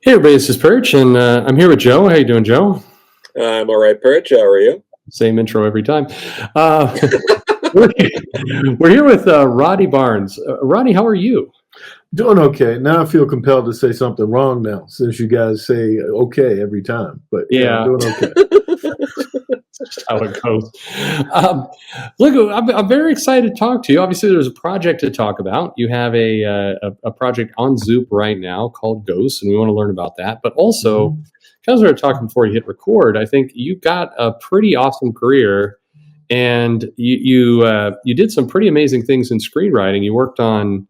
Hey everybody, this is Perch, and I'm here with Joe. How you doing, Joe? I'm all right, Perch. How are you? Same intro every time. Uh, we're here with Rodney Barnes. Rodney, how are you? Doing okay. Now I feel compelled to say something wrong now, since you guys say okay every time. But yeah, I'm doing okay. That's just how it goes. Look, I'm very excited to talk to you. Obviously, there's a project to talk about. You have a project on Zoop right now called Ghosts, and we want to learn about that. But also, because we were talking before you hit record, I think you've got a pretty awesome career, and you did some pretty amazing things in screenwriting. You worked on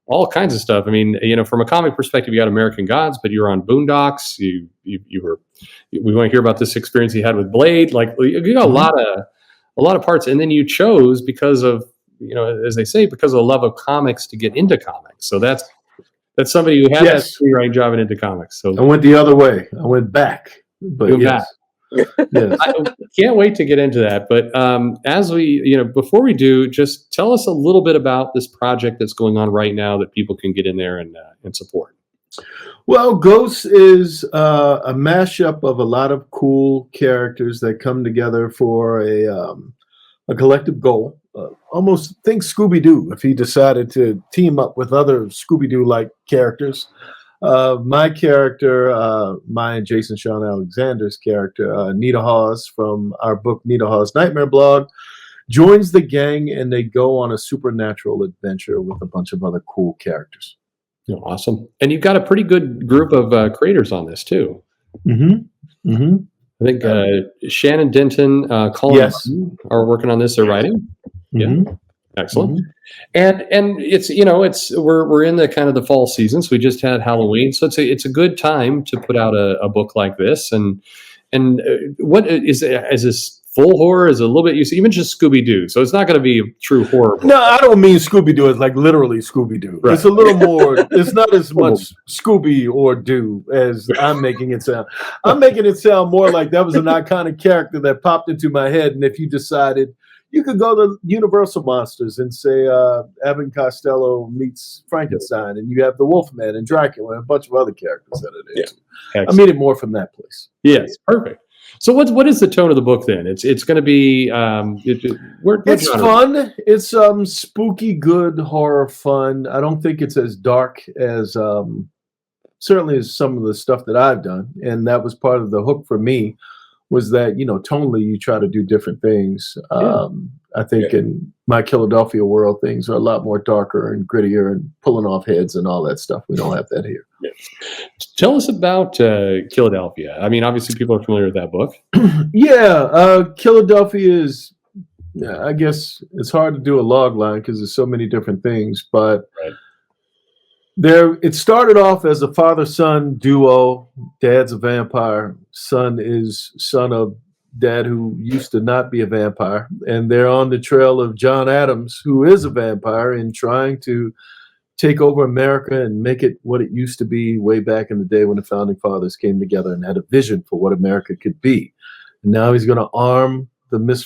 all kinds of stuff. I mean, from a comic perspective, you got American Gods, but you were on Boondocks. You were. We want to hear about this experience you had with Blade. Like, you got a lot of parts, and then you chose because of, as they say, because of the love of comics to get into comics. So that's somebody who had that screenwriting job and into comics. So I went the other way. I went back. But yes. Yes. I can't wait to get into that. But as we, before we do, just tell us a little bit about this project that's going on right now that people can get in there and support. Well, Ghosts is a mashup of a lot of cool characters that come together for a collective goal. Almost think Scooby Doo if he decided to team up with other Scooby Doo like characters. My character, my and Jason Sean Alexander's character, Nita Hawes from our book Nita Hawes Nightmare blog, joins the gang and they go on a supernatural adventure with a bunch of other cool characters. Awesome. And you've got a pretty good group of creators on this too. I think Shannon, Denton, Cullen are working on this. They're writing. Yeah. Excellent. And it's we're in the kind of the fall season, so we just had Halloween, so it's a good time to put out a book like this. And what is this full horror? Is it a little bit? You mentioned Scooby Doo, so it's not going to be a true horror book. No, I don't mean Scooby Doo as like literally Scooby Doo. Right. It's a little more. It's not as much Scooby or Doo as I'm making it sound. I'm making it sound more like that was an iconic character that popped into my head, and if you decided. You could go to Universal Monsters and say Abbott and Costello meets Frankenstein, and you have the Wolfman and Dracula and a bunch of other characters that are there. Yeah. I mean it more from that place. Yes, perfect. So what is the tone of the book then? It's going to be it's fun. It's spooky, good horror fun. I don't think it's as dark as certainly as some of the stuff that I've done, and that was part of the hook for me. Was that, tonally you try to do different things. I think in my Killadelphia world, things are a lot more darker and grittier and pulling off heads and all that stuff. We don't have that here. Yeah. Tell us about Killadelphia. I mean, obviously people are familiar with that book. Killadelphia is, I guess it's hard to do a log line because there's so many different things, but it started off as a father-son duo. Dad's a vampire. Son is son of dad who used to not be a vampire. And they're on the trail of John Adams, who is a vampire, and trying to take over America and make it what it used to be way back in the day when the founding fathers came together and had a vision for what America could be. And now he's going to arm those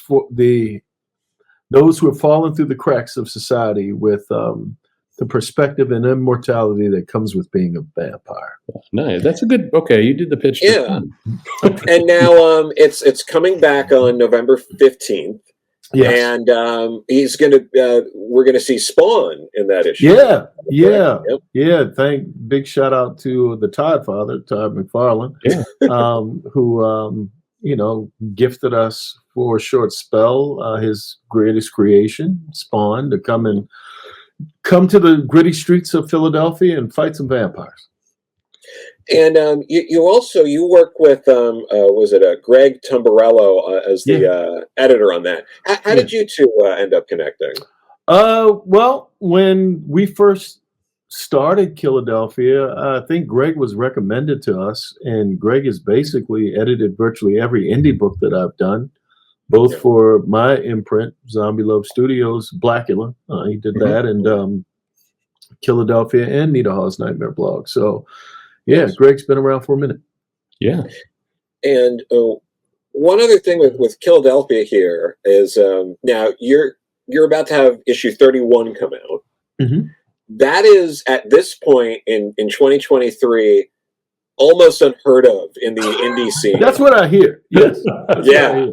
who have fallen through the cracks of society with the perspective and immortality that comes with being a vampire. Nice. That's a good. Okay, you did the pitch. Yeah. And now it's coming back on November 15th. Yes. And we're gonna see Spawn in that issue. Yeah. Big shout out to the Todd father, Todd McFarlane, who gifted us for a short spell his greatest creation, Spawn, to come to the gritty streets of Philadelphia and fight some vampires. And you work with was it Greg Tumbarello as the editor on that? How did you two end up connecting? Well, when we first started Killadelphia, I think Greg was recommended to us, and Greg has basically edited virtually every indie book that I've done. Both for my imprint, Zombie Love Studios, Blackula, he did that, and Killadelphia and Nita Hawes Nightmare blog. So, Greg's been around for a minute. Yeah. And one other thing with Killadelphia here is now you're about to have issue 31 come out. That is, at this point in 2023, almost unheard of in the indie scene. That's what I hear. Yes. Yeah.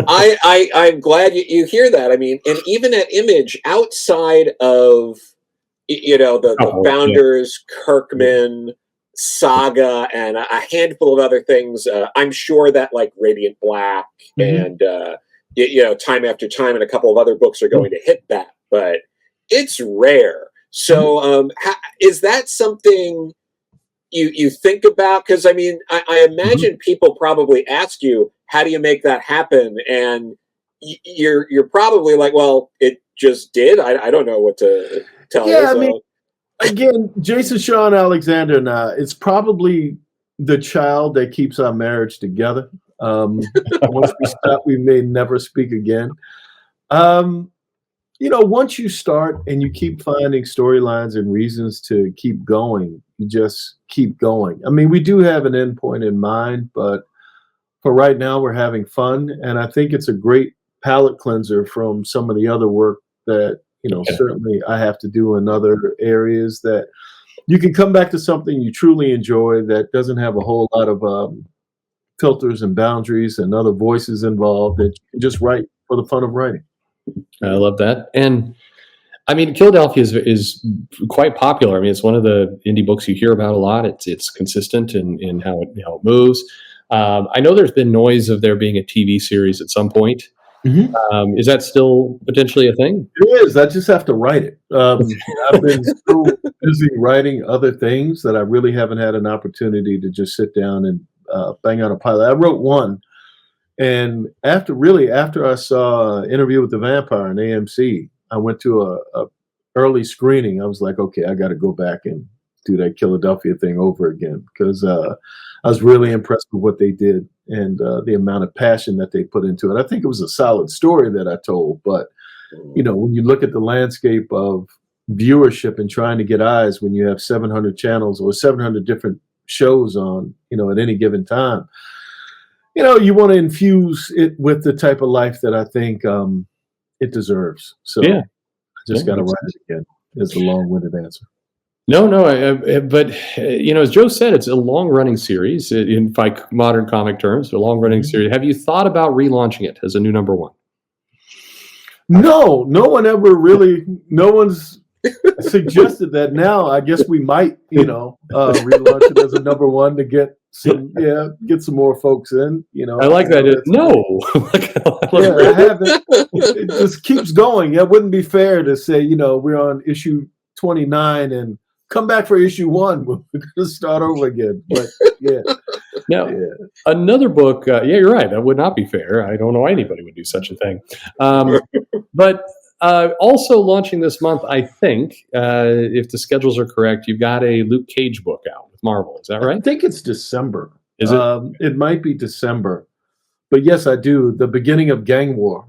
I'm glad you hear that. I mean, and even at Image, outside of the founders, Kirkman, Saga, and a handful of other things, I'm sure that like Radiant Black and Time After Time and a couple of other books are going to hit that, but it's rare. So is that something you think about? Because I mean, I imagine people probably ask you, how do you make that happen? And you're probably like, well, it just did. I don't know what to tell you. I mean, again, Jason, Sean, Alexander, and I, it's probably the child that keeps our marriage together. Once we stop, we may never speak again. Once you start and you keep finding storylines and reasons to keep going, you just keep going. I mean, we do have an end point in mind, but for right now, we're having fun. And I think it's a great palate cleanser from some of the other work that, certainly I have to do in other areas, that you can come back to something you truly enjoy that doesn't have a whole lot of filters and boundaries and other voices involved, that you can just write for the fun of writing. I love that. And I mean, Killadelphia is quite popular. I mean, it's one of the indie books you hear about a lot. It's consistent in how it moves. I know there's been noise of there being a TV series at some point. Is that still potentially a thing? It is. I just have to write it. I've been so busy writing other things that I really haven't had an opportunity to just sit down and bang out a pilot. I wrote one. And after I saw Interview with the Vampire on AMC, I went to a early screening. I was like, okay, I got to go back and do that Killadelphia thing over again, because I was really impressed with what they did and the amount of passion that they put into it. I think it was a solid story that I told, but when you look at the landscape of viewership and trying to get eyes when you have 700 channels or 700 different shows on, at any given time, you want to infuse it with the type of life that I think it deserves. So I just got to write it again, is the long-winded answer. No, but as Joe said, it's a long-running series in modern comic terms, a long-running series. Have you thought about relaunching it as a new number one? No one ever really. No one's suggested that. Now I guess we might, relaunch it as a number one to get some more folks in. I like that. No, I haven't. It just keeps going. It wouldn't be fair to say, we're on issue 29 and come back for issue 1. We're going to start over again. But Now, another book. You're right. That would not be fair. I don't know why anybody would do such a thing. But also launching this month, I think, if the schedules are correct, you've got a Luke Cage book out with Marvel. Is that right? I think it's December. Is it? It might be December. But yes, I do. The beginning of gang war,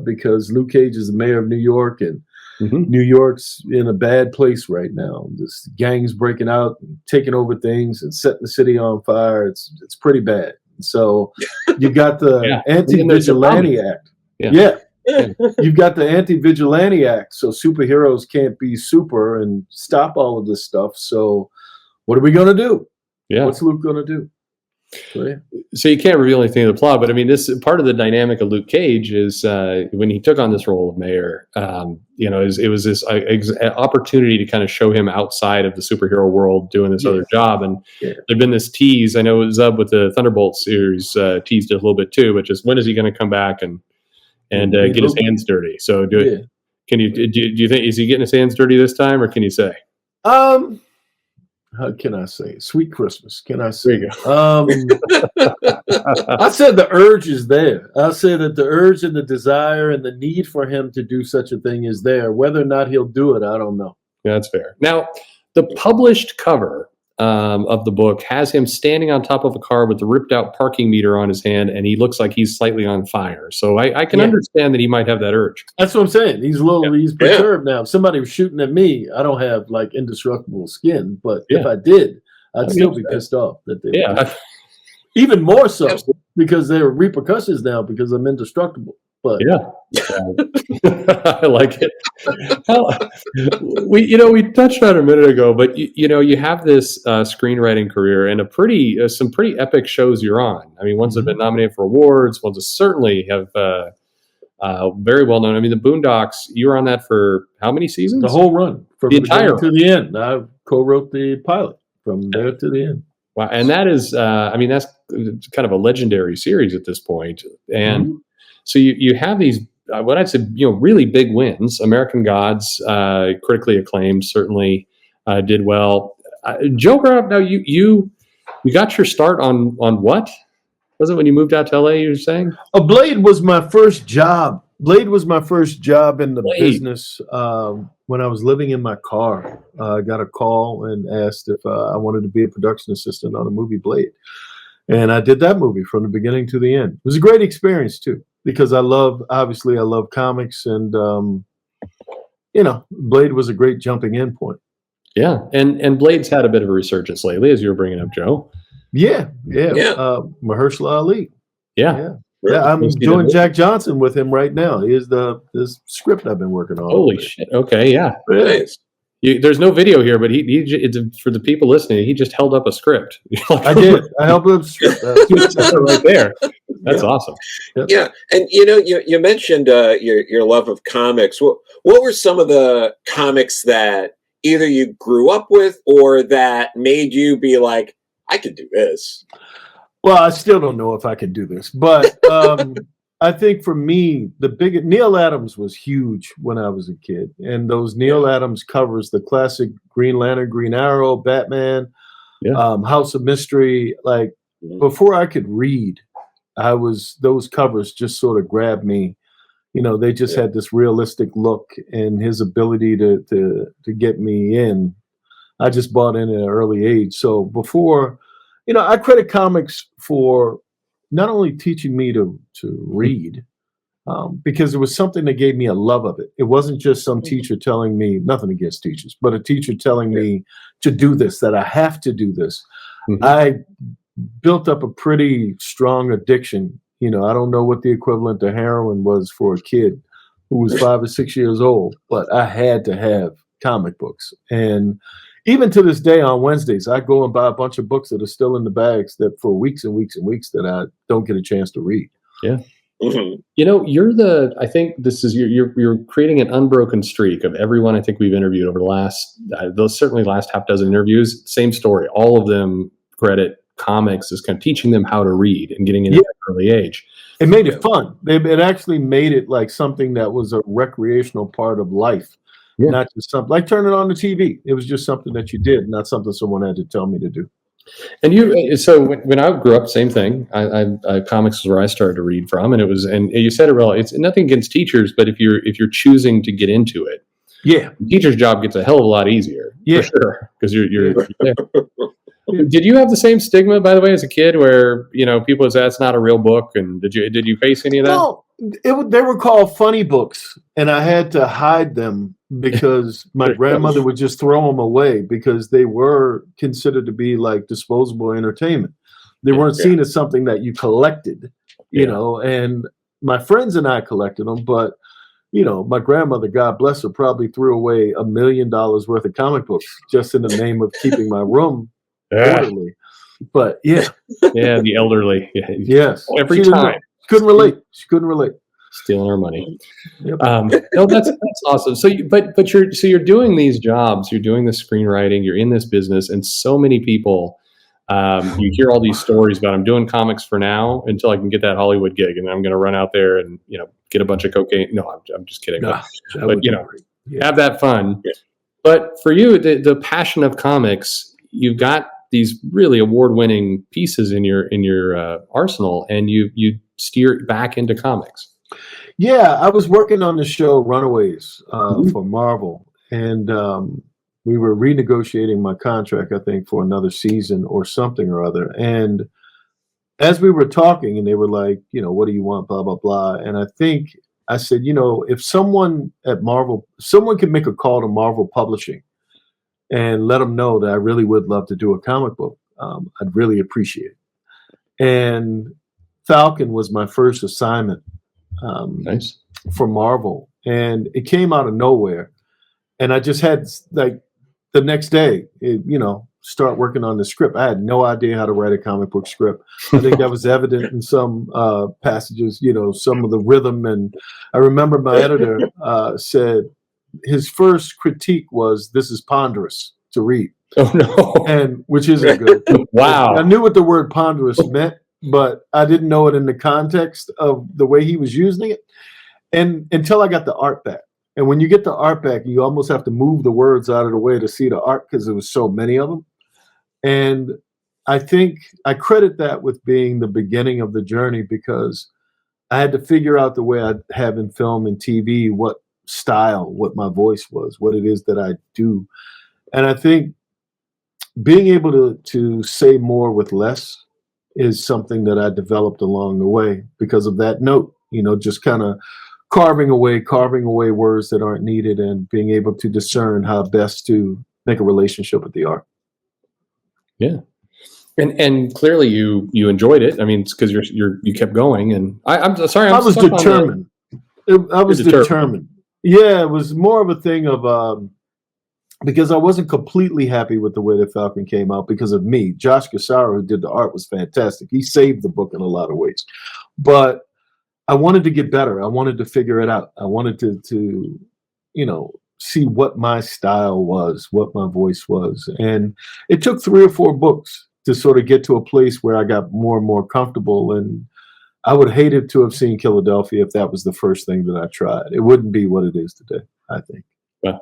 because Luke Cage is the mayor of New York, and New York's in a bad place right now. This gangs breaking out, and taking over things, and setting the city on fire. It's pretty bad. So you got the Anti-Vigilante Act. You've got the Anti-Vigilante Act, so superheroes can't be super and stop all of this stuff. So what are we going to do? What's Luke going to do? So you can't reveal anything of the plot, but I mean, this part of the dynamic of Luke Cage is when he took on this role of mayor, it was this opportunity to kind of show him outside of the superhero world doing this other job. And there'd been this tease. I know it was up with the Thunderbolt series, teased it a little bit too, but just when is he going to come back and get his hands dirty? So do you think, is he getting his hands dirty this time, or can you say? How can I say? Sweet Christmas. Can I say? I said the urge is there. I say that the urge and the desire and the need for him to do such a thing is there. Whether or not he'll do it, I don't know. Yeah, that's fair. Now, the published cover of the book has him standing on top of a car with the ripped out parking meter on his hand, and he looks like he's slightly on fire. So I can understand that he might have that urge. That's what I'm saying. He's he's perturbed now. If somebody was shooting at me, I don't have like indestructible skin, but if I did, I'd still be pissed off that they even more so because there are repercussions now because I'm indestructible. But yeah. I like it. We touched on it a minute ago, but you have this screenwriting career and some pretty epic shows you're on. I mean, ones that have been nominated for awards, ones that certainly have very well known. I mean, the Boondocks, you were on that for how many seasons? The whole run, from the the entire beginning to the end. I co-wrote the pilot from there to the end. Wow, and that is, that's kind of a legendary series at this point. And so you have these, what I'd say, really big wins. American Gods, critically acclaimed, certainly did well. Joe brought up, now you got your start on what? Was it when you moved out to LA, you were saying? Blade was my first job. Blade was my first job in the business when I was living in my car. I got a call and asked if I wanted to be a production assistant on a movie, Blade. And I did that movie from the beginning to the end. It was a great experience, too, because I love comics. And, Blade was a great jumping in point. Yeah. And Blade's had a bit of a resurgence lately, as you were bringing up, Joe. Yeah. Mahershala Ali. Yeah. I'm doing Jack Johnson with him right now. Here's this script I've been working on. Holy shit. Okay, yeah. Nice. There's no video here, but it's for the people listening, he just held up a script. I did. I held up a script. Right there. That's awesome. Yeah. And, you mentioned your love of comics. What were some of the comics that either you grew up with or that made you be like, I could do this? Well, I still don't know if I can do this, but I think for me, Neil Adams was huge when I was a kid. And those Neil Adams covers, the classic Green Lantern, Green Arrow, Batman, House of Mystery, like before I could read, those covers just sort of grabbed me. They just had this realistic look, and his ability to get me in. I just bought in at an early age. So before, I credit comics for not only teaching me to read, because it was something that gave me a love of it. It wasn't just some teacher telling me, nothing against teachers, but a teacher telling me to do this, that I have to do this. I built up a pretty strong addiction. I don't know what the equivalent to heroin was for a kid who was 5 or 6 years old, but I had to have comic books. And even to this day on Wednesdays, I go and buy a bunch of books that are still in the bags that for weeks and weeks and weeks that I don't get a chance to read. Yeah. I think this is, you're creating an unbroken streak of everyone I think we've interviewed over the last, certainly last half dozen interviews, same story. All of them credit comics as kind of teaching them how to read and getting in at an early age. It made it fun. It actually made it like something that was a recreational part of life. Yeah. Not just something like turning on the TV. It was just something that you did, not something someone had to tell me to do. And so when I grew up, same thing. I comics was where I started to read from, and you said it well. It's nothing against teachers, but if you're choosing to get into it, the teacher's job gets a hell of a lot easier, for sure, because you're there. Did you have the same stigma, by the way, as a kid, where people say that's not a real book, and did you face any of that? No, they were called funny books, and I had to hide them because my grandmother would just throw them away because they were considered to be like disposable entertainment. They weren't seen as something that you collected, and my friends and I collected them, but my grandmother, God bless her, probably threw away $1 million worth of comic books just in the name of keeping my room orderly. But the elderly. Yes. Every time. She couldn't relate. Stealing our money. Yep. No, that's awesome. So, you're doing these jobs, you're doing the screenwriting, you're in this business, and so many people, you hear all these stories about I'm doing comics for now until I can get that Hollywood gig, and I'm going to run out there and get a bunch of cocaine. No, I'm just kidding. No, but have that fun. Yeah. But for you, the passion of comics, you've got these really award-winning pieces in your arsenal, and you steer back into comics. Yeah, I was working on the show Runaways for Marvel, and we were renegotiating my contract, I think, for another season or something or other. And as we were talking, and they were like, what do you want, blah, blah, blah. And I think I said, if someone at Marvel, someone could make a call to Marvel Publishing and let them know that I really would love to do a comic book, I'd really appreciate it. And Falcon was my first assignment Nice. for Marvel, and it came out of nowhere. And I just had like the next day, start working on the script. I had no idea how to write a comic book script. I think that was evident in some passages, some of the rhythm. And I remember my editor said his first critique was, "This is ponderous to read." Oh no! And which isn't good. Wow. I knew what the word ponderous meant, but I didn't know it in the context of the way he was using it. And until I got the art back. And when you get the art back, you almost have to move the words out of the way to see the art because there was so many of them. And I think I credit that with being the beginning of the journey, because I had to figure out the way I have in film and TV, what style, what my voice was, what it is that I do. And I think being able to say more with less is something that I developed along the way because of that note, just kind of carving away words that aren't needed and being able to discern how best to make a relationship with the art. Yeah. And clearly you enjoyed it. I mean, it's because you kept going, and I'm sorry. I was determined. I was determined. Yeah, it was more of a thing of because I wasn't completely happy with the way the Falcon came out because of me. Josh Cassara, who did the art, was fantastic. He saved the book in a lot of ways, but I wanted to get better. I wanted to figure it out. I wanted to see what my style was, what my voice was. And it took 3 or 4 books to sort of get to a place where I got more and more comfortable. And I would hate it to have seen Killadelphia if that was the first thing that I tried. It wouldn't be what it is today, I think. Yeah.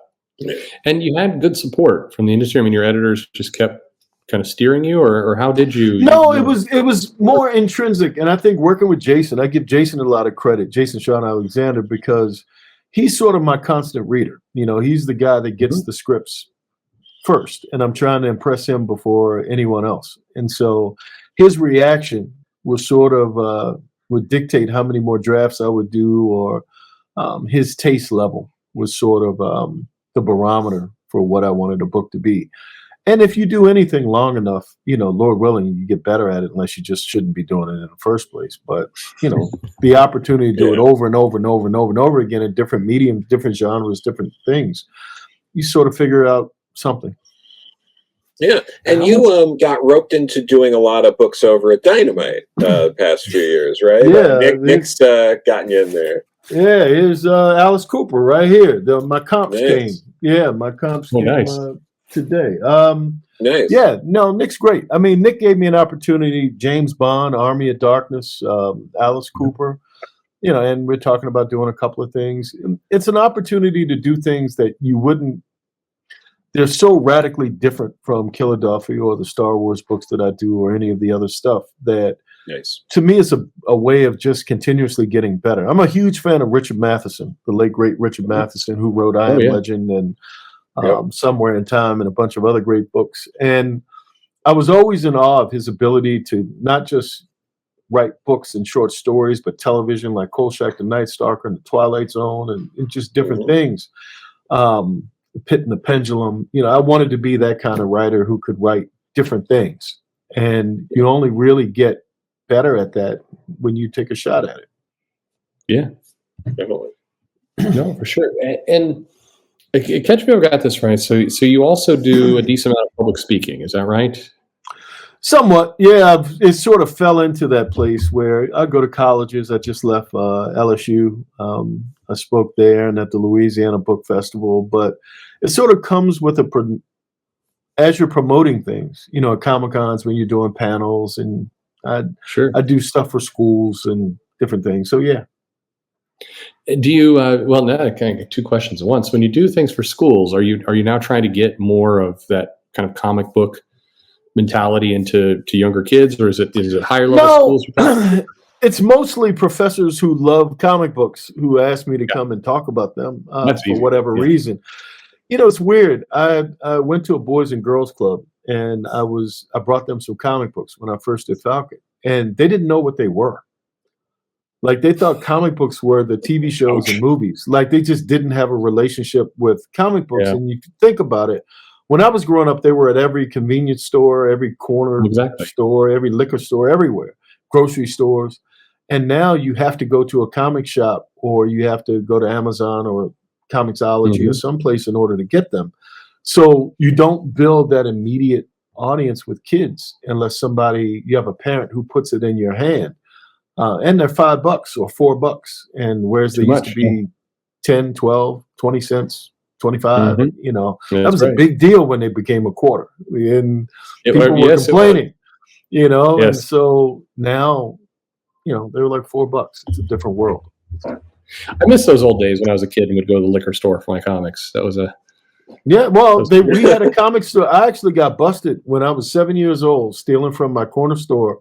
And you had good support from the industry. I mean, your editors just kept kind of steering you, or how did you? No, it was more intrinsic. And I think working with Jason, I give Jason a lot of credit, Jason Sean Alexander, because he's sort of my constant reader. He's the guy that gets the scripts first, and I'm trying to impress him before anyone else. And so his reaction was sort of would dictate how many more drafts I would do, or his taste level was sort of the barometer for what I wanted a book to be. And if you do anything long enough, Lord willing, you get better at it, unless you just shouldn't be doing it in the first place. But, the opportunity to do it over and over and over and over and over again in different mediums, different genres, different things, you sort of figure out something. Yeah. And you got roped into doing a lot of books over at Dynamite the past few years, right? Yeah. Nick's gotten you in there. Yeah, here's Alice Cooper right here. My comps came. Yeah, my comps came. Nice. Today. Nice. Yeah, no, Nick's great. I mean, Nick gave me an opportunity. James Bond, Army of Darkness, Alice Cooper, and we're talking about doing a couple of things. It's an opportunity to do things that you wouldn't. They're so radically different from Killadelphia or the Star Wars books that I do or any of the other stuff that to me it's a way of just continuously getting better. I'm a huge fan of Richard Matheson, the late, great Richard Matheson, who wrote I Am Legend and Somewhere in Time and a bunch of other great books. And I was always in awe of his ability to not just write books and short stories, but television like Kolchak the Night Stalker and The Twilight Zone and just different things. The Pit and the Pendulum. I wanted to be that kind of writer who could write different things. And you only really get better at that when you take a shot at it. Yeah, definitely. No, for sure. And catch me if I got this right. So you also do a decent amount of public speaking, is that right? Somewhat, yeah. It sort of fell into that place where I go to colleges. I just left LSU. I spoke there and at the Louisiana Book Festival. But it sort of comes with as you're promoting things, at Comic-Cons when you're doing panels, and I do stuff for schools and different things. So yeah. Do you? Well, now I kind of get 2 questions at once. When you do things for schools, are you now trying to get more of that kind of comic book mentality into younger kids, or is it higher level schools? It's mostly professors who love comic books who ask me to come and talk about them for whatever reason. It's weird. I went to a Boys and Girls Club, and I brought them some comic books when I first did Falcon, and they didn't know what they were. Like, they thought comic books were the TV shows and movies. Like, they just didn't have a relationship with comic books. And you think about it, when I was growing up, they were at every convenience store, every corner store, every liquor store, everywhere, grocery stores. And now you have to go to a comic shop, or you have to go to Amazon or Comixology or someplace in order to get them. So you don't build that immediate audience with kids unless you have a parent who puts it in your hand. And they're $5 or $4. And whereas they used to be 10, 12, 20 cents, 25, that was a big deal when they became a quarter. And people were complaining, and so now, they were like $4. It's a different world. I miss those old days when I was a kid and would go to the liquor store for my comics. That was we had a comic store. I actually got busted when I was 7 years old, stealing from my corner store.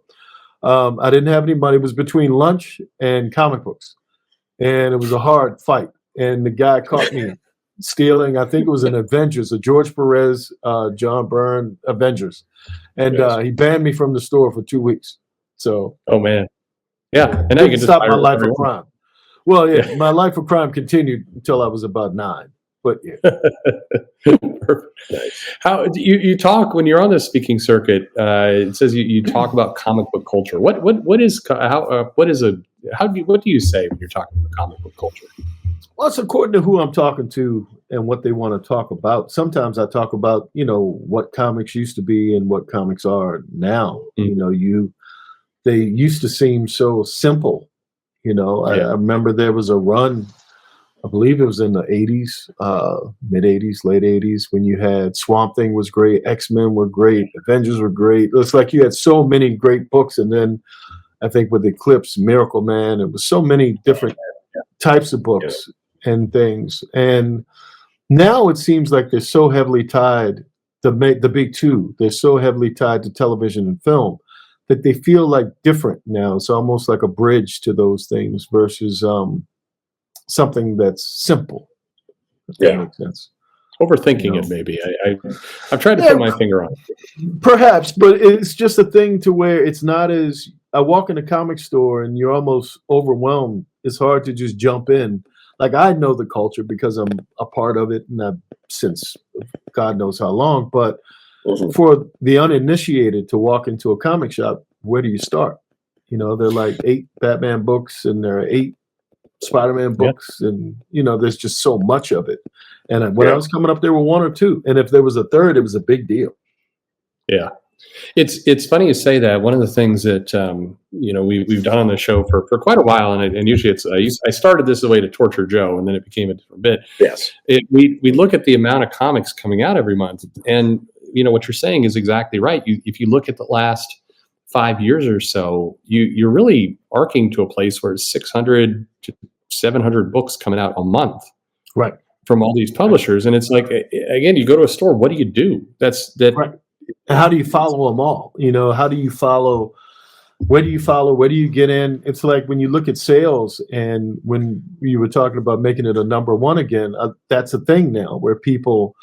I didn't have any money. It was between lunch and comic books, and it was a hard fight. And the guy caught me stealing. I think it was an Avengers, a George Perez, John Byrne Avengers, and he banned me from the store for 2 weeks. So, oh man, yeah, and now you can stop my life of crime. Well, my life of crime continued until I was about 9. But Nice. How you talk when you're on the speaking circuit? It says you talk about comic book culture. What do you say when you're talking about comic book culture? Well, it's according to who I'm talking to and what they want to talk about. Sometimes I talk about what comics used to be and what comics are now. They used to seem so simple. I remember there was a run, I believe it was in the 80s, mid 80s, late 80s, when you had Swamp Thing was great, X-Men were great, Avengers were great. It's like you had so many great books. And then I think with Eclipse, Miracle Man, it was so many different types of books and things. And now it seems like they're so heavily tied, the big two, they're so heavily tied to television and film that they feel like different now. It's almost like a bridge to those things versus something that's simple. If that makes sense. Overthinking it, maybe. I've tried to put my finger on it. Perhaps, but it's just a thing to where it's not as. I walk in a comic store and you're almost overwhelmed. It's hard to just jump in. Like, I know the culture because I'm a part of it, and I've since God knows how long. But for the uninitiated to walk into a comic shop, where do you start? There are like 8 Batman books and there are 8 Spider-Man books, and there's just so much of it. And when I was coming up, there were 1 or 2, and if there was a third, it was a big deal. Yeah, it's funny you say that. One of the things that we've done on the show for quite a while, and usually I started this as a way to torture Joe, and then it became a different bit. Yes, we look at the amount of comics coming out every month, and what you're saying is exactly right. If you look at the last 5 years or so, you're really arcing to a place where it's 600 to 700 books coming out a month, right, from all these publishers. And it's like, again, you go to a store, what do you do? Right. And how do you follow them all? How do you follow? Where do you follow? Where do you get in? It's like when you look at sales, and when you were talking about making it a number 1 again, that's a thing now where people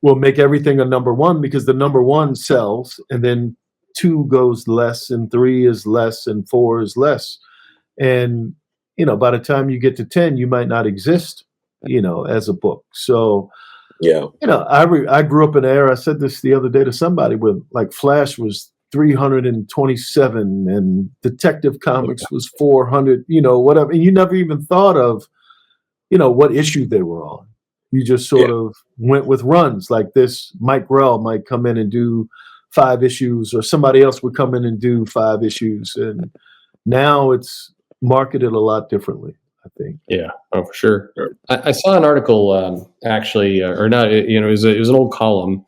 will make everything a number 1 because the number 1 sells, and then 2 goes less, and 3 is less, and 4 is less. And, by the time you get to 10, you might not exist, as a book. So, I grew up in an era, I said this the other day to somebody, with like Flash was 327 and Detective Comics was 400, whatever. And you never even thought of, what issue they were on. You just sort of went with runs like this. Mike Grell might come in and do 5 issues, or somebody else would come in and do 5 issues. And now it's marketed a lot differently, I think. Yeah, for sure. I saw an article, actually, or not, it was an old column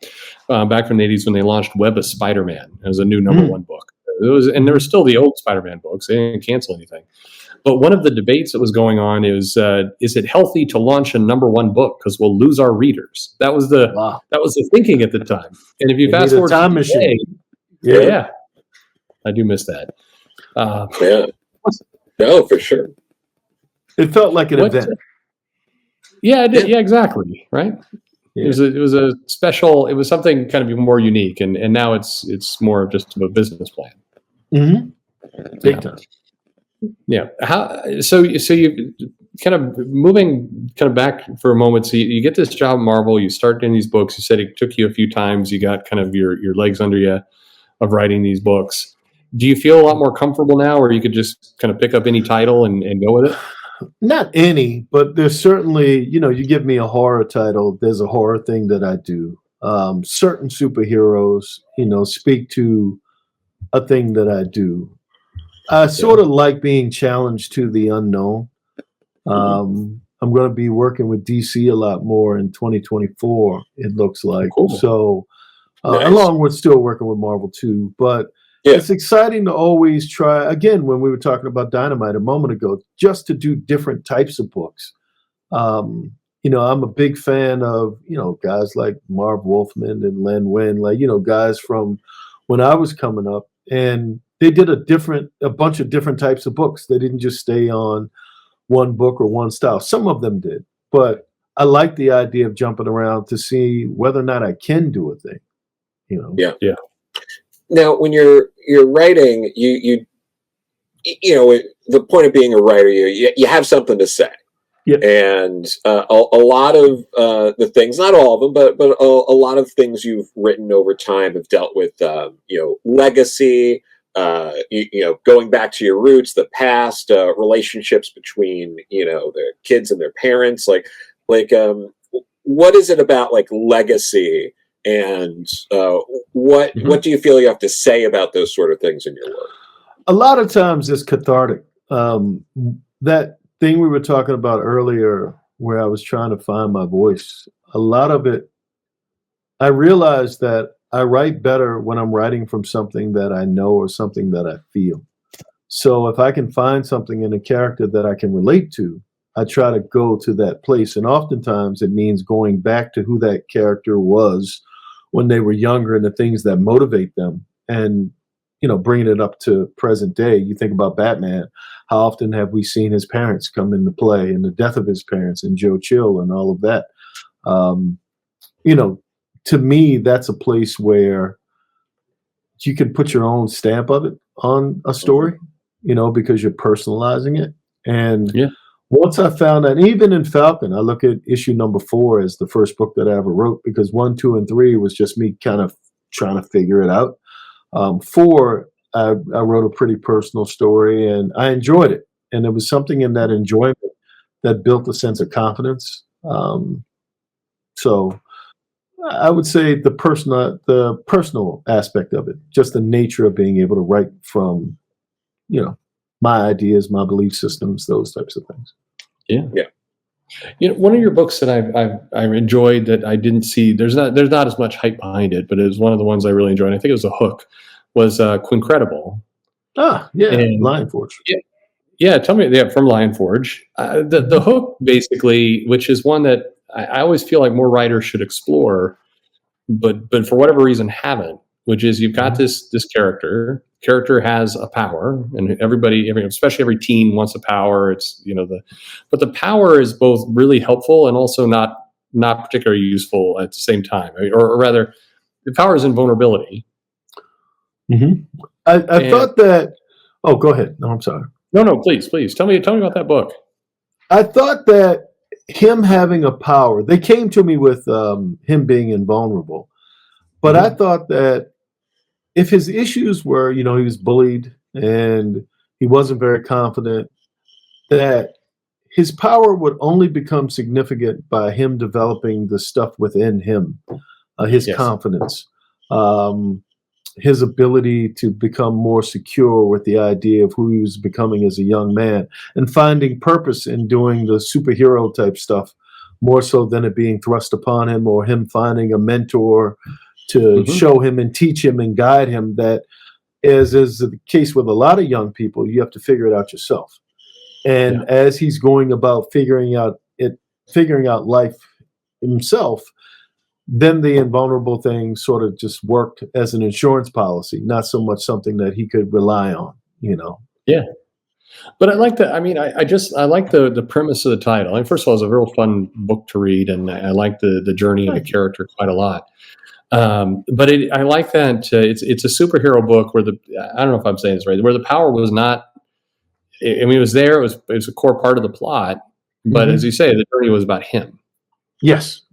back from the 80s when they launched Web of Spider-Man. It was a new number 1 book. And there were still the old Spider-Man books. They didn't cancel anything. But one of the debates that was going on is it healthy to launch a number 1 book because we'll lose our readers? That was the thinking at the time. And if you fast forward time machine, I do miss that. No, for sure. It felt like an event. Yeah, it did. Yeah, exactly. Right. Yeah. It was a special. It was something kind of even more unique, and now it's more of just a business plan. Mm-hmm. Big time. Yeah. So you kind of moving kind of back for a moment. So you get this job at Marvel. You start doing these books. You said it took you a few times. You got kind of your legs under you of writing these books. do you feel a lot more comfortable now where you could just kind of pick up any title and go with it? Not any, but there's certainly, you give me a horror title, there's a horror thing that I do. Certain superheroes, speak to a thing that I do. I sort of like being challenged to the unknown. I'm going to be working with DC a lot more in 2024, it looks like. Cool. So, Nice. along with still working with Marvel too. But it's exciting to always try, again, when we were talking about Dynamite a moment ago, just to do different types of books. I'm a big fan of, guys like Marv Wolfman and Len Wein, like, guys from when I was coming up. And they did a bunch of different types of books. They didn't just stay on one book or one style. Some of them did, but I like the idea of jumping around to see whether or not I can do a thing. Yeah. Now, when you're writing, you the point of being a writer, you have something to say. Yeah. And a lot of the things, not all of them, but a lot of things you've written over time have dealt with legacy. Going back to your roots, the past, relationships between the kids and their parents. What is it about like legacy, and what do you feel you have to say about those sort of things in your work? A lot of times it's cathartic. That thing we were talking about earlier, where I was trying to find my voice, a lot of it, I realized that I write better when I'm writing from something that I know or something that I feel. So if I can find something in a character that I can relate to, I try to go to that place. And oftentimes it means going back to who that character was when they were younger and the things that motivate them, and bringing it up to present day. You think about Batman. How often have we seen his parents come into play, and the death of his parents, and Joe Chill and all of that? To me, that's a place where you can put your own stamp of it on a story, because you're personalizing it. And once I found that, even in Falcon, I look at issue number 4 as the first book that I ever wrote, because 1, 2, and 3 was just me kind of trying to figure it out. 4, I wrote a pretty personal story, and I enjoyed it. And there was something in that enjoyment that built a sense of confidence. So I would say the personal aspect of it, just the nature of being able to write from, my ideas, my belief systems, those types of things. Yeah. One of your books that I enjoyed that I didn't see, there's not as much hype behind it, but it was one of the ones I really enjoyed. I think it was a hook. Was Quincredible. And Lion Forge. Yeah, tell me. Yeah, from Lion Forge. The hook, basically, which is one that I always feel like more writers should explore, but for whatever reason haven't. Which is, you've got this character. Character has a power, and everybody, especially every teen wants a power. It's but the power is both really helpful and also not particularly useful at the same time. Or rather, the power is invulnerability. Mm-hmm. I thought that. Oh, go ahead. No, I'm sorry. No, please. Tell me about that book. I thought that him having a power, they came to me with him being invulnerable. But I thought that if his issues were, he was bullied and he wasn't very confident, that his power would only become significant by him developing the stuff within him, his confidence, his ability to become more secure with the idea of who he was becoming as a young man, and finding purpose in doing the superhero type stuff more so than it being thrust upon him, or him finding a mentor to show him and teach him and guide him. That, as is the case with a lot of young people, you have to figure it out yourself. And as he's going about figuring out life himself, then the invulnerable thing sort of just worked as an insurance policy, not so much something that he could rely on, Yeah. But I like that. I mean, I like the premise of the title. I mean, first of all, it's a real fun book to read, and I like the journey of the character quite a lot. But I like that it's a superhero book where I don't know if I'm saying this right, where the power was not. I mean, it was there. It was a core part of the plot, but as you say, the journey was about him. Yes.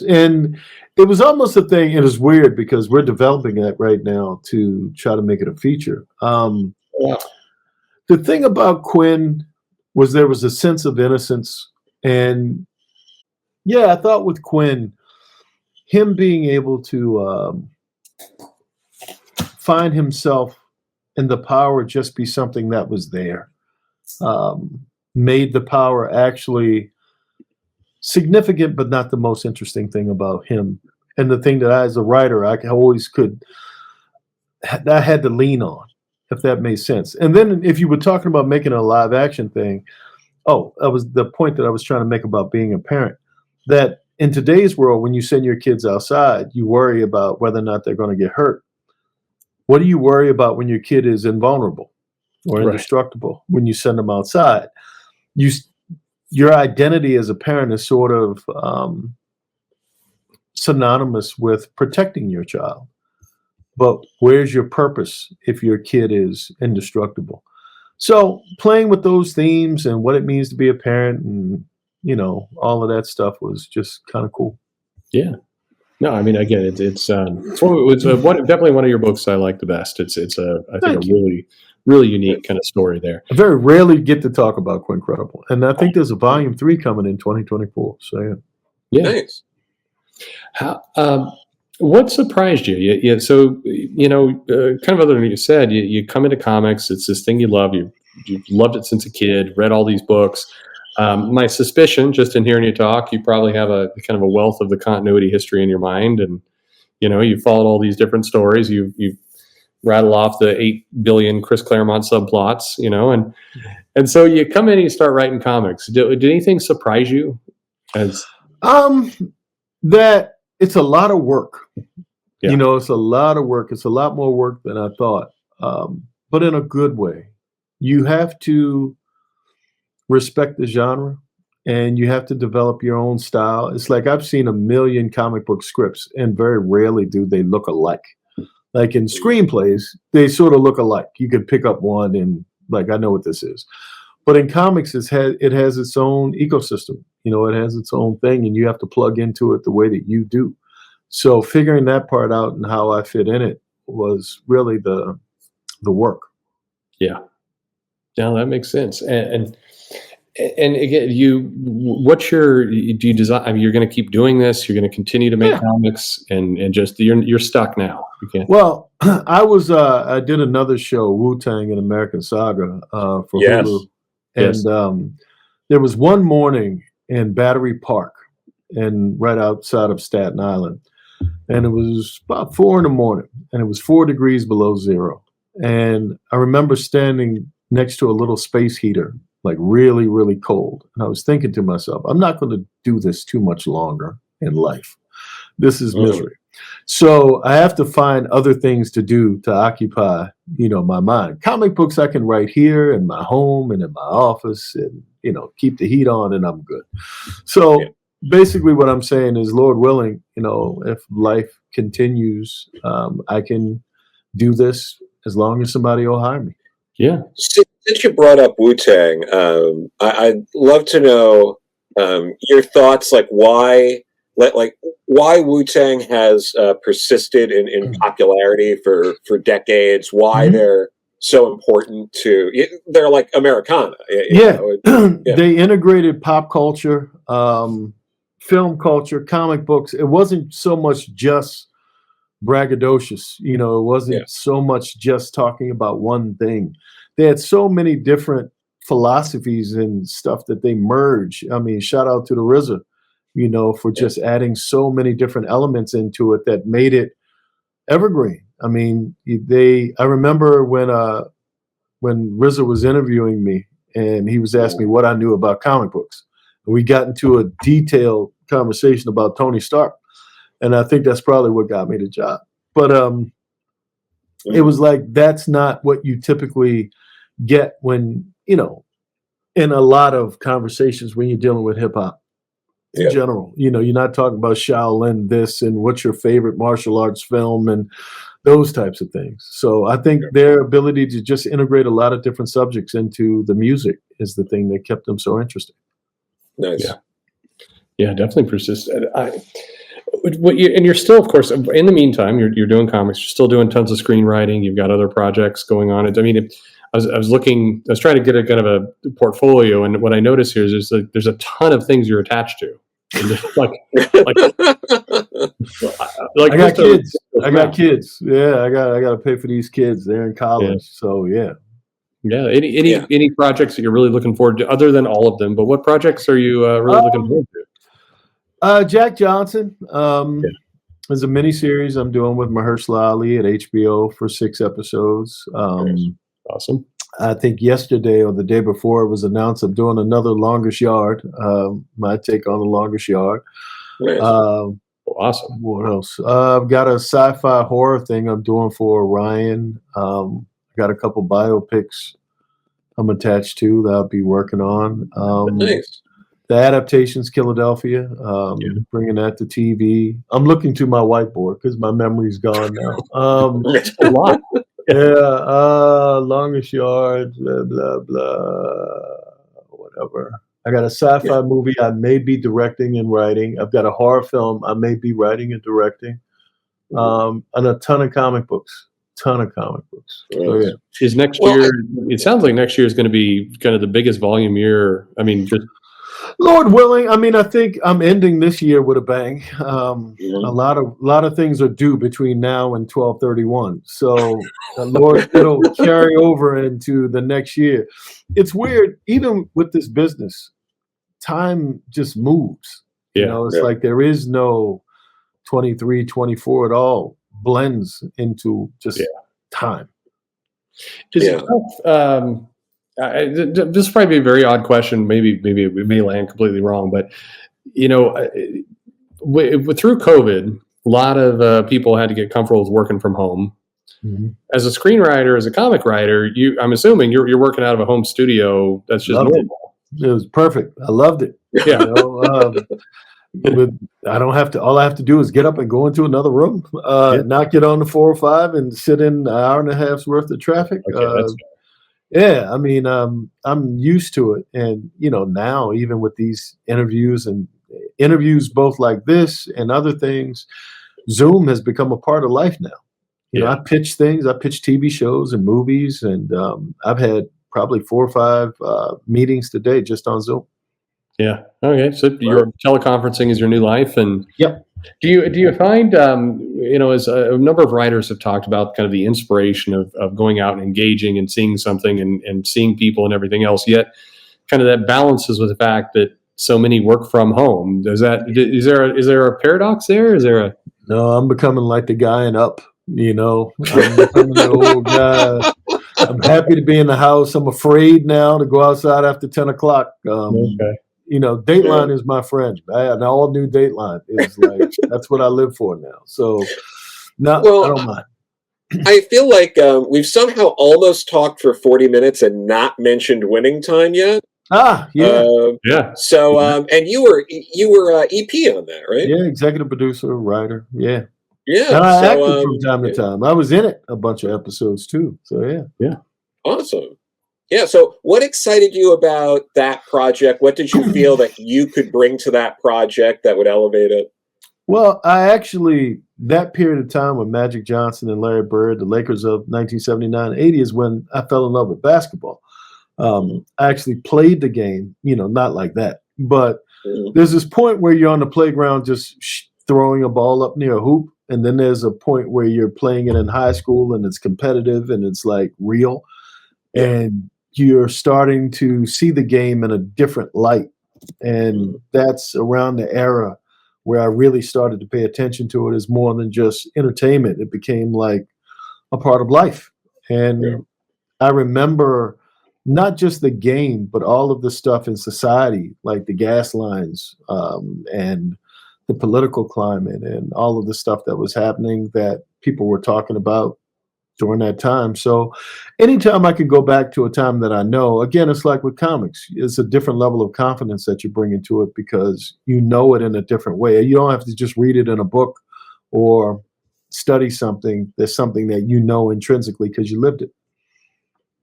And it was almost a thing. It was weird because we're developing it right now to try to make it a feature. Wow. The thing about Quinn was there was a sense of innocence. And yeah, I thought with Quinn, him being able to find himself and the power just be something that was there, made the power actually significant, but not the most interesting thing about him. And the thing that I, as a writer, I had to lean on, if that made sense. And then if you were talking about making a live action thing, that was the point that I was trying to make about being a parent, that in today's world, when you send your kids outside, you worry about whether or not they're going to get hurt. What do you worry about when your kid is invulnerable or indestructible when you send them outside? Your identity as a parent is sort of synonymous with protecting your child. But where's your purpose if your kid is indestructible? So playing with those themes and what it means to be a parent and, all of that stuff was just kind of cool. Yeah. No, I mean, again, it's definitely one of your books I like the best. It's I think a really, really unique kind of story there. I very rarely get to talk about Quinn Credible, and I think there's a volume 3 coming in 2024. So yeah. Nice. What surprised you? So kind of other than you said, you come into comics. It's this thing you love. You've loved it since a kid. Read all these books. My suspicion, just in hearing you talk, you probably have a kind of a wealth of the continuity history in your mind, and you followed all these different stories. You rattle off the 8 billion Chris Claremont subplots, and so you come in and you start writing comics. Did anything surprise you? That it's a lot of work. Yeah. It's a lot of work. It's a lot more work than I thought, but in a good way. You have to respect the genre, and you have to develop your own style. It's like I've seen a million comic book scripts, and very rarely do they look alike. Like in screenplays, they sort of look alike. You could pick up one and I know what this is. But in comics, it has its own ecosystem. It has its own thing, and you have to plug into it the way that you do. So figuring that part out and how I fit in it was really the work. Yeah. No, that makes sense. And again, do you design? I mean, you're going to keep doing this. You're going to continue to make comics, and just you're stuck now. You can't. Well, I did another show, Wu-Tang: An American Saga, for Hulu, and there was one morning in Battery Park, and right outside of Staten Island, and it was about 4 a.m, and it was 4 degrees below zero, and I remember standing next to a little space heater, like really, really cold. And I was thinking to myself, I'm not going to do this too much longer in life. This is misery. So I have to find other things to do to occupy, my mind. Comic books I can write here in my home and in my office and, keep the heat on and I'm good. So basically what I'm saying is, Lord willing, if life continues, I can do this as long as somebody will hire me. Yeah. Since you brought up Wu-Tang, I'd love to know your thoughts, why Wu-Tang has persisted in popularity for decades. Why they're so important to? They're like Americana. They integrated pop culture, film culture, comic books. It wasn't so much just braggadocious. It wasn't so much just talking about one thing. They had so many different philosophies and stuff that they merge. I mean, shout out to the RZA, for just adding so many different elements into it that made it evergreen. I mean, I remember when RZA was interviewing me and he was asking me what I knew about comic books. And we got into a detailed conversation about Tony Stark. And I think that's probably what got me the job. But it was like, that's not what you typically get when, in a lot of conversations when you're dealing with hip hop in general. You're not talking about Shaolin this and what's your favorite martial arts film and those types of things. So I think their ability to just integrate a lot of different subjects into the music is the thing that kept them so interesting. Nice. Yeah, definitely persistent. and you're still, of course, in the meantime, you're doing comics. You're still doing tons of screenwriting. You've got other projects going on. I mean, I was trying to get a kind of a portfolio, and what I noticed here is there's a ton of things you're attached to. like I got kids. I got kids. Yeah, I got to pay for these kids. They're in college, so yeah. Yeah. Any projects that you're really looking forward to, other than all of them? But what projects are you really looking forward to? Jack Johnson. There's a miniseries I'm doing with Mahershala Ali at HBO for 6 episodes. Awesome. I think yesterday or the day before it was announced I'm doing another Longest Yard. My take on the Longest Yard. Nice. Awesome. What else? I've got a sci-fi horror thing I'm doing for Ryan. Got a couple biopics I'm attached to that I'll be working on. Nice. The adaptations, Killadelphia, bringing that to TV. I'm looking to my whiteboard because my memory's gone now. A lot. Longest Yard, blah, blah, blah, whatever. I got a sci-fi movie I may be directing and writing. I've got a horror film I may be writing and directing. And a ton of comic books. So, yeah. Is next year? It sounds like next year is going to be kind of the biggest volume year. I mean, just Lord willing. I mean, I think I'm ending this year with a bang. A lot of things are due between now and 12/31. So, Lord, it'll carry over into the next year. It's weird, even with this business, time just moves. It's like there is no 23, 24 at all. Blends into just time. This is probably a very odd question. Maybe we may land completely wrong, but through COVID, a lot of people had to get comfortable with working from home. Mm-hmm. As a screenwriter, as a comic writer, I'm assuming you're working out of a home studio. That's just normal. It was perfect. I loved it. Yeah. I don't have to. All I have to do is get up and go into another room, not get on the 405 and sit in an hour and a half's worth of traffic. Okay, I mean, I'm used to it, and now even with these interviews both like this and other things, Zoom has become a part of life now. I pitch things. I pitch TV shows and movies, and I've had probably 4 or 5 meetings today just on Zoom. Yeah. Okay. So your teleconferencing is your new life, and do you find as a number of writers have talked about kind of the inspiration of going out and engaging and seeing something and seeing people and everything else, yet kind of that balances with the fact that so many work from home. Is there a paradox there? No, I'm becoming like the guy in Up. I'm becoming the old guy. I'm happy to be in the house. I'm afraid now to go outside after 10 o'clock. Okay. Dateline is my friend. An all new Dateline is like that's what I live for now. So, I don't mind. I feel like we've somehow almost talked for 40 minutes and not mentioned Winning Time yet. Yeah. So, and you were EP on that, right? Yeah, executive producer, writer. Yeah. Yeah. And I acted from time to time. I was in it a bunch of episodes too. So yeah. Awesome. Yeah. So what excited you about that project? What did you feel that you could bring to that project that would elevate it? Well, that period of time with Magic Johnson and Larry Bird, the Lakers of 1979-80 is when I fell in love with basketball. I actually played the game, not like that. But there's this point where you're on the playground just throwing a ball up near a hoop. And then there's a point where you're playing it in high school and it's competitive and it's like real. And you're starting to see the game in a different light. And that's around the era where I really started to pay attention to it as more than just entertainment. It became like a part of life. And I remember not just the game, but all of the stuff in society, like the gas lines and the political climate and all of the stuff that was happening that people were talking about during that time. So anytime I could go back to a time that I know, again, it's like with comics, it's a different level of confidence that you bring into it because you know it in a different way. You don't have to just read it in a book or study something. There's something that you know intrinsically because you lived it.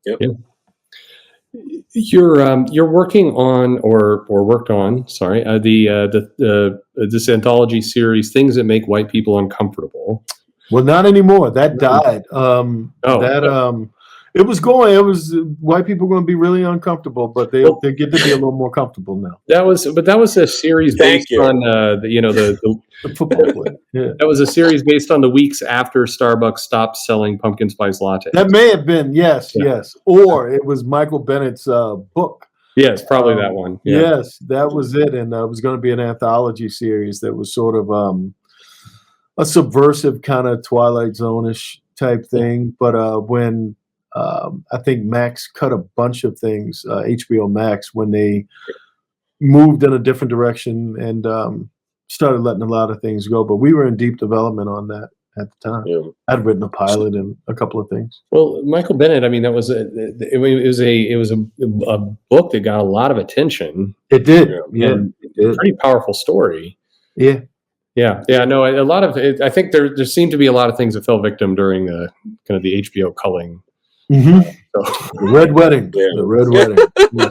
Yep. Yeah. You're working on or worked on, sorry, this anthology series, Things That Make White People Uncomfortable. Well, not anymore. That died. It was going. It was white people going to be really uncomfortable, but they get to be a little more comfortable now. That was a series based on the football play. Yeah. That was a series based on the weeks after Starbucks stopped selling pumpkin spice lattes. That may have been yes, or it was Michael Bennett's book. Yes, probably that one. Yeah. Yes, that was it, and it was going to be an anthology series that was sort of a subversive kind of Twilight Zone-ish type thing. But when I think Max cut a bunch of things, HBO Max, when they moved in a different direction and started letting a lot of things go. But we were in deep development on that at the time. Yeah. I'd written a pilot and a couple of things. Well, Michael Bennett, I mean, that was a book that got a lot of attention. It did. Yeah. It did. Pretty powerful story. Yeah. Yeah. No, a lot of it, I think there seemed to be a lot of things that fell victim during the kind of the HBO culling. Mm-hmm. The Red Wedding. Yeah. The Red Wedding. Yeah.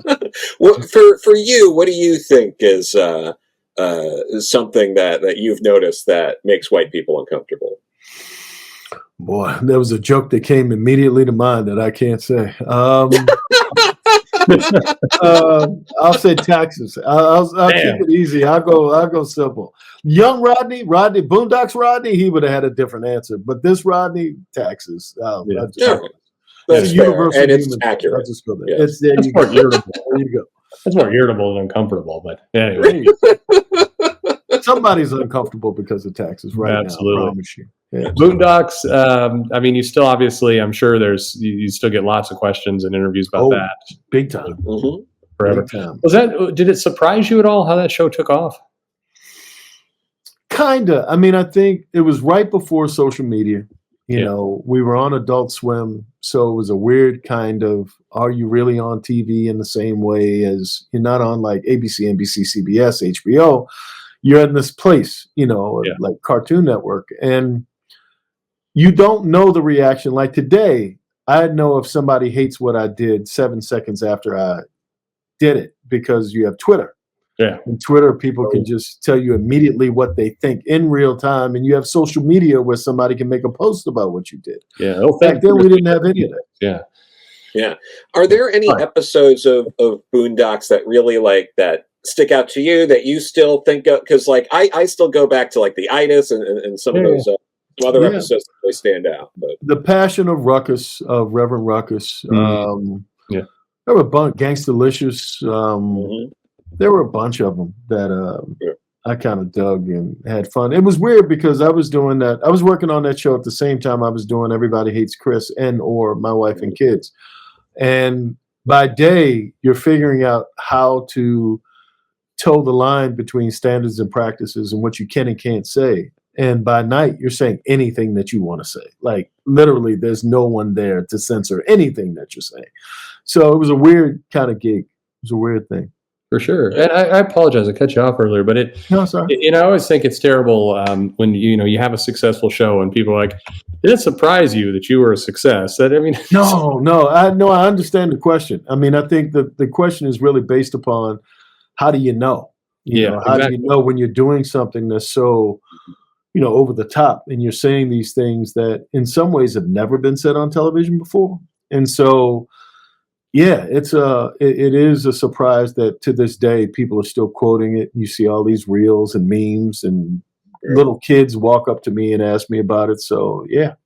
Well, for you, what do you think is something that you've noticed that makes white people uncomfortable? Boy, there was a joke that came immediately to mind that I can't say. I'll say taxes. I'll keep it easy. I'll go simple. Young Rodney, Boondocks Rodney, he would have had a different answer. But this Rodney, taxes. That's fair, and it's accurate. I'll just go there. Yeah. That's more irritable. There you go. That's more irritable than uncomfortable. But anyway, somebody's uncomfortable because of taxes, right? Absolutely. Now, I promise you. Yeah. Boondocks. I mean, you still obviously, I'm sure you still get lots of questions and interviews about that. Big time. Mm-hmm. Forever. Big time. Did it surprise you at all how that show took off? Kinda. I mean, I think it was right before social media. You know, we were on Adult Swim, so it was a weird kind of, are you really on TV in the same way as you're not on like ABC, NBC, CBS, HBO? You're in this place, like Cartoon Network, and you don't know the reaction. Like today, I know if somebody hates what I did 7 seconds after I did it because you have Twitter. Yeah. And Twitter, people can just tell you immediately what they think in real time. And you have social media where somebody can make a post about what you did. Yeah. Back then, we didn't have any of that. Yeah. Yeah. Are there any episodes of Boondocks that really that stick out to you that you still think of? Because I still go back to the itis and some of those other episodes that they stand out. But The Passion of Ruckus, of Reverend Ruckus. There were a bunch, Gangstalicious. There were a bunch of them that I kind of dug and had fun. It was weird because I was doing that. I was working on that show at the same time I was doing Everybody Hates Chris or My Wife and Kids. And by day, you're figuring out how to toe the line between standards and practices and what you can and can't say. And by night, you're saying anything that you want to say. Like literally, there's no one there to censor anything that you're saying. So it was a weird kind of gig. It was a weird thing. For sure. And I apologize. I cut you off earlier, but I always think it's terrible when, you have a successful show and people are like, did it surprise you that you were a success? No, I understand the question. I mean, I think that the question is really based upon how do you know? How do you know when you're doing something that's so, over the top and you're saying these things that in some ways have never been said on television before. And so, it is a surprise that to this day people are still quoting it. You see all these reels and memes and little kids walk up to me and ask me about it. So it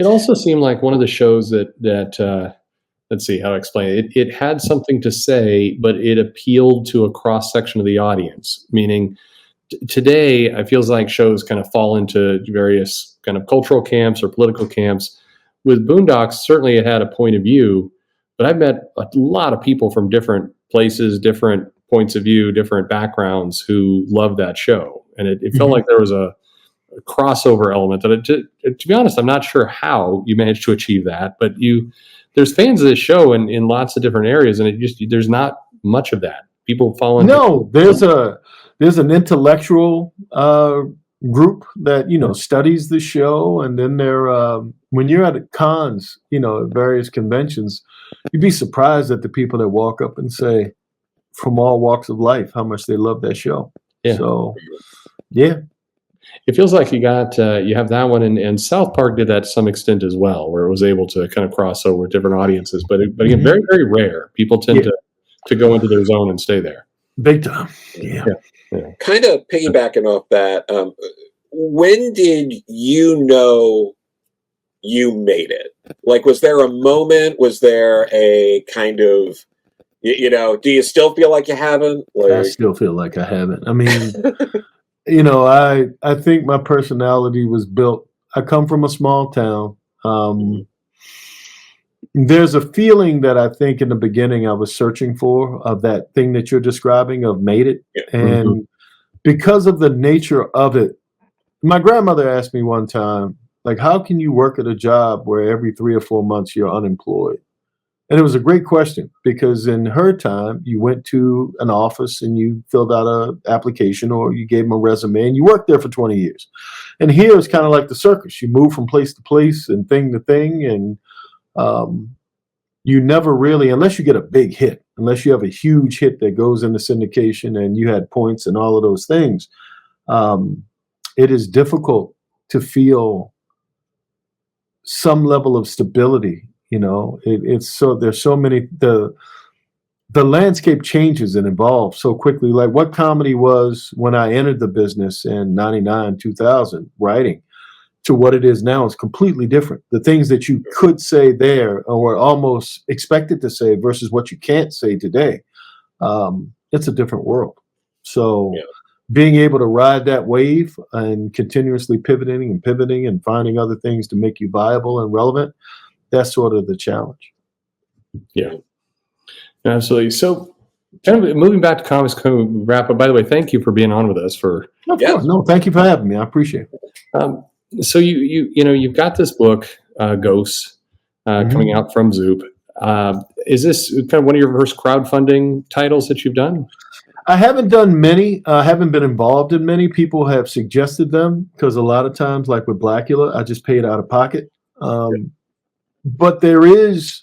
also seemed like one of the shows that let's see how to explain it. It had something to say, but it appealed to a cross section of the audience. Meaning, today it feels like shows kind of fall into various kind of cultural camps or political camps. With Boondocks, certainly it had a point of view. But I've met a lot of people from different places, different points of view, different backgrounds who love that show. And it felt like there was a crossover element. That to be honest, I'm not sure how you managed to achieve that. But there's fans of this show in lots of different areas, and there's not much of that. People fall into there's an intellectual group that, studies the show. And then when you're at cons, at various conventions, you'd be surprised at the people that walk up and say, from all walks of life, how much they love that show. Yeah. So, yeah. It feels like you have that one, and South Park did that to some extent as well, where it was able to kind of cross over with different audiences. But again, very, very rare. People tend to go into their zone and stay there. Big time. Yeah. Kind of piggybacking off that, when did you know you made it? Like, was there a moment? Was there a kind of, do you still feel like you haven't? I still feel like I haven't. I mean, I think my personality was built. I come from a small town. There's a feeling that I think in the beginning I was searching for, of that thing that you're describing, of made it. Yeah. And because of the nature of it, my grandmother asked me one time, like, how can you work at a job where every 3 or 4 months you're unemployed? And it was a great question, because in her time, you went to an office and you filled out an application, or you gave them a resume, and you worked there for 20 years. And here it's kind of like the circus. You move from place to place and thing to thing. And you never really, unless you get a big hit, unless you have a huge hit that goes into syndication and you had points and all of those things, it is difficult to feel some level of stability. There's so many, the landscape changes and evolves so quickly. Like what comedy was when I entered the business in 99, 2000, writing, to what it is now is completely different. The things that you could say there or were almost expected to say versus what you can't say today, it's a different world. So being able to ride that wave and continuously pivoting and finding other things to make you viable and relevant, that's sort of the challenge. Yeah, absolutely. So kind of moving back to comics, kind of wrap up. By the way, thank you for being on with us. Of course. No, thank you for having me. I appreciate it. So you've got this book, Ghosts, coming out from Zoop. Is this kind of one of your first crowdfunding titles that you've done? I haven't done many. I haven't been involved in many. People have suggested them, because a lot of times, like with Blackula, I just paid out of pocket. But there is,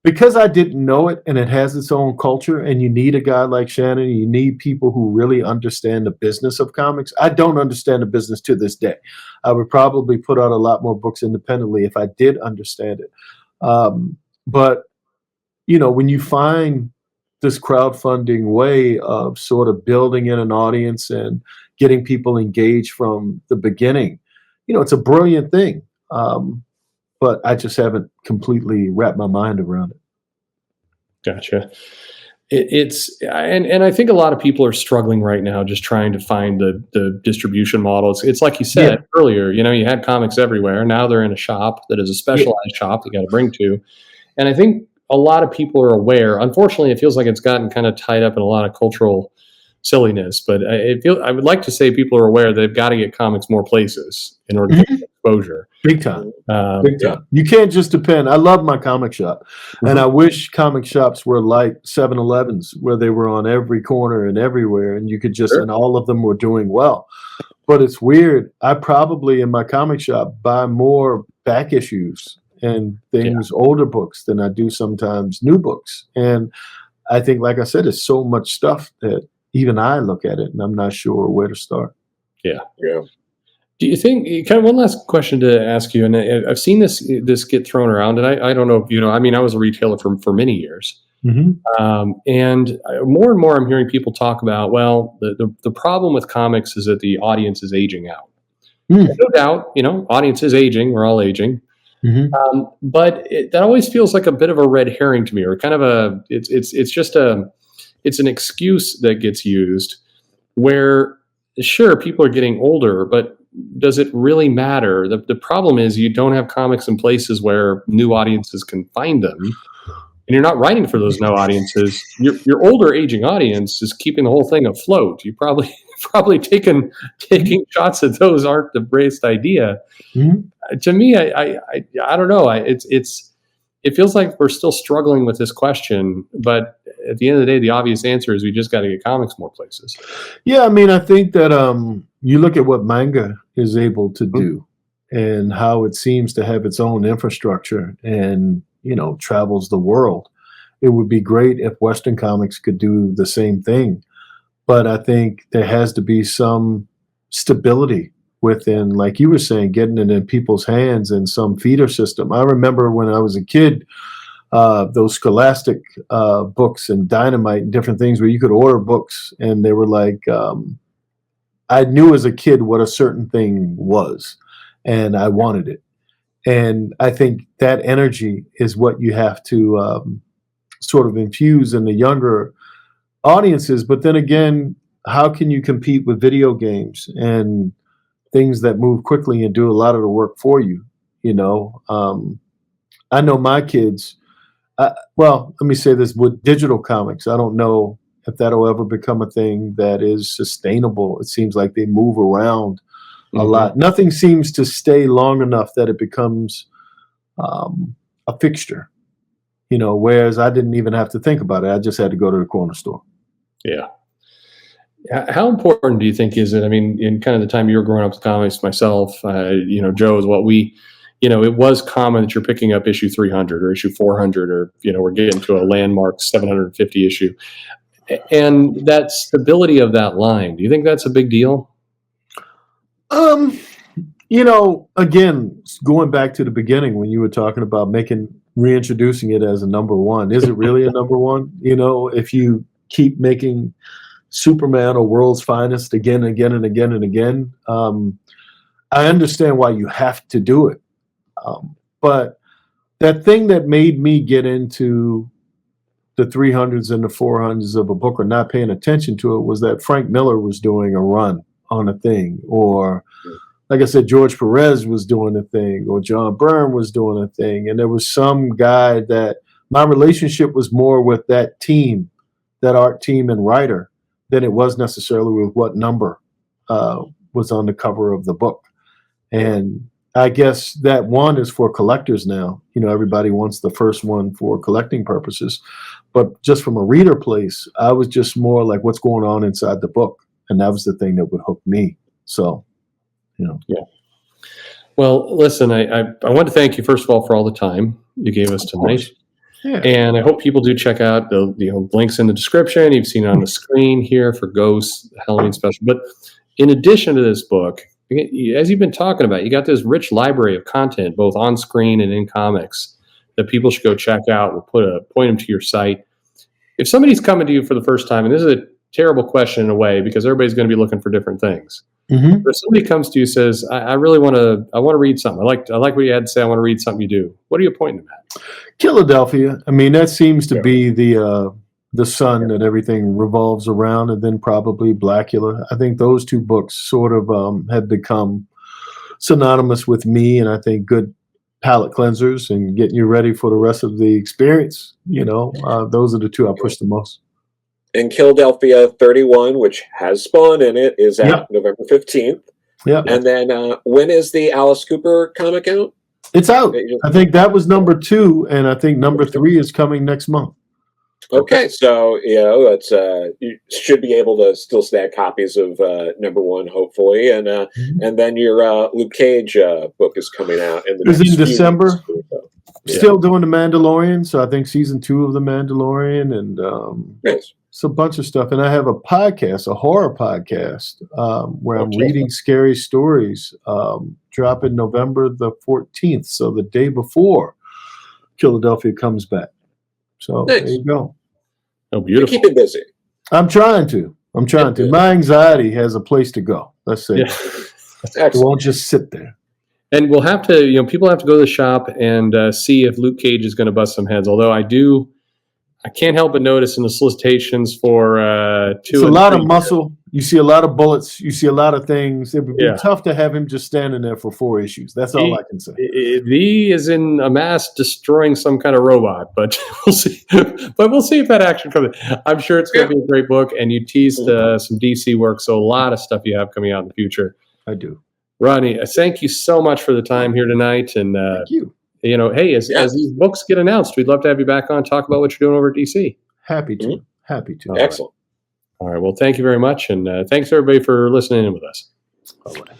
because I didn't know it, and it has its own culture, and you need a guy like Shannon, you need people who really understand the business of comics. I don't understand the business to this day. I would probably put out a lot more books independently if I did understand it. But, when you find this crowdfunding way of sort of building in an audience and getting people engaged from the beginning, it's a brilliant thing. But I just haven't completely wrapped my mind around it. Gotcha. And I think a lot of people are struggling right now, just trying to find the distribution model. It's like you said earlier, you had comics everywhere. Now they're in a shop that is a specialized shop you got to bring to. And I think a lot of people are aware. Unfortunately, it feels like it's gotten kind of tied up in a lot of cultural silliness. But I would like to say people are aware they've got to get comics more places in order to get exposure. Big time. Big time. You can't just depend. I love my comic shop. And I wish comic shops were like 7-Elevens, where they were on every corner and everywhere, and you could just, and all of them were doing well. But it's weird. I probably, in my comic shop, buy more back issues and things, older books, than I do sometimes new books. And I think, like I said, it's so much stuff that even I look at it and I'm not sure where to start. Yeah. Do you think, kind of one last question to ask you, and I've seen this get thrown around, and I don't know if I was a retailer for many years. And more and more I'm hearing people talk about, well, the problem with comics is that the audience is aging out. No doubt, audience is aging, we're all aging. But that always feels like a bit of a red herring to me, or kind of it's an excuse that gets used where, sure, people are getting older, but does it really matter? The problem is you don't have comics in places where new audiences can find them, and you're not writing for those new audiences. Your older aging audience is keeping the whole thing afloat. You probably taking shots at those aren't the greatest idea. To me, I don't know. It feels like we're still struggling with this question, but at the end of the day, the obvious answer is we just got to get comics more places. Yeah, I mean, I think that you look at what manga is able to do and how it seems to have its own infrastructure and, travels the world. It would be great if Western comics could do the same thing. But I think there has to be some stability within, like you were saying, getting it in people's hands and some feeder system. I remember when I was a kid, those Scholastic books and Dynamite and different things where you could order books and they were like, I knew as a kid what a certain thing was and I wanted it. And I think that energy is what you have to sort of infuse in the younger audiences. But then again, how can you compete with video games and things that move quickly and do a lot of the work for you? I know my kids, well, let me say this, with digital comics, I don't know if that'll ever become a thing that is sustainable. It seems like they move around a lot. Nothing seems to stay long enough that it becomes a fixture, whereas I didn't even have to think about it. I just had to go to the corner store. Yeah. How important do you think is it? I mean, in kind of the time you were growing up with comics, myself, Joe, is what we, it was common that you're picking up issue 300 or issue 400 or, we're getting to a landmark 750 issue. And that stability of that line, do you think that's a big deal? Again, going back to the beginning when you were talking about reintroducing it as a number one, is it really a number one? If you keep making Superman or World's Finest again and again and again and again, I understand why you have to do it. But that thing that made me get into the 300s and the 400s of a book or not paying attention to it was that Frank Miller was doing a run on a thing, or like I said, George Perez was doing a thing, or John Byrne was doing a thing. And there was some guy that my relationship was more with that team, that art team and writer, than it was necessarily with what number was on the cover of the book. And I guess that one is for collectors now. Everybody wants the first one for collecting purposes. But just from a reader place, I was just more like what's going on inside the book. And that was the thing that would hook me. So, Yeah. Well, listen, I want to thank you, first of all, for all the time you gave us tonight. Yeah. And I hope people do check out the links in the description. You've seen it on the screen here for Ghost, Halloween special. But in addition to this book, as you've been talking about, you got this rich library of content, both on screen and in comics, that people should go check out. We'll point them to your site. If somebody's coming to you for the first time, and this is a terrible question in a way, because everybody's going to be looking for different things. Mm-hmm. If somebody comes to you and says, I really want to read something. I like what you had to say. I want to read something you do. What are you pointing them at? Killadelphia. I mean, that seems to be the sun that everything revolves around, and then probably Blackula. I think those two books sort of have become synonymous with me, and I think good palate cleansers and getting you ready for the rest of the experience. Those are the two I push the most. And Killadelphia 31, which has Spawn in it, is out November 15th. Yeah. And then when is the Alice Cooper comic out? It's out. I think that was number 2, and I think number 3 is coming next month. Okay, so it's you should be able to still snag copies of number 1, hopefully, and and then your Luke Cage book is coming out in December. Still doing The Mandalorian, so I think season 2 of The Mandalorian, and nice. It's a bunch of stuff. And I have a podcast, a horror podcast, where I'm reading scary stories, dropping November the 14th, so the day before Killadelphia comes back. So There you go. Oh, beautiful. You keep it busy. I'm trying to. My anxiety has a place to go. Let's say it won't just sit there. And we'll have to, people have to go to the shop and see if Luke Cage is going to bust some heads. Although I can't help but notice in the solicitations for 2 it's a lot of muscle. You see a lot of bullets. You see a lot of things. It would be tough to have him just standing there for 4 issues. That's all I can say. He is in a mass destroying some kind of robot, but we'll see. But we'll see if that action comes in. I'm sure it's going to be a great book, and you teased some DC work, so a lot of stuff you have coming out in the future. I do. Rodney, thank you so much for the time here tonight. And thank you. Hey, as these books get announced, we'd love to have you back on, talk about what you're doing over at DC. Happy to. Mm-hmm. Happy to. Excellent. All right. Well, thank you very much. And thanks, everybody, for listening in with us. Bye-bye.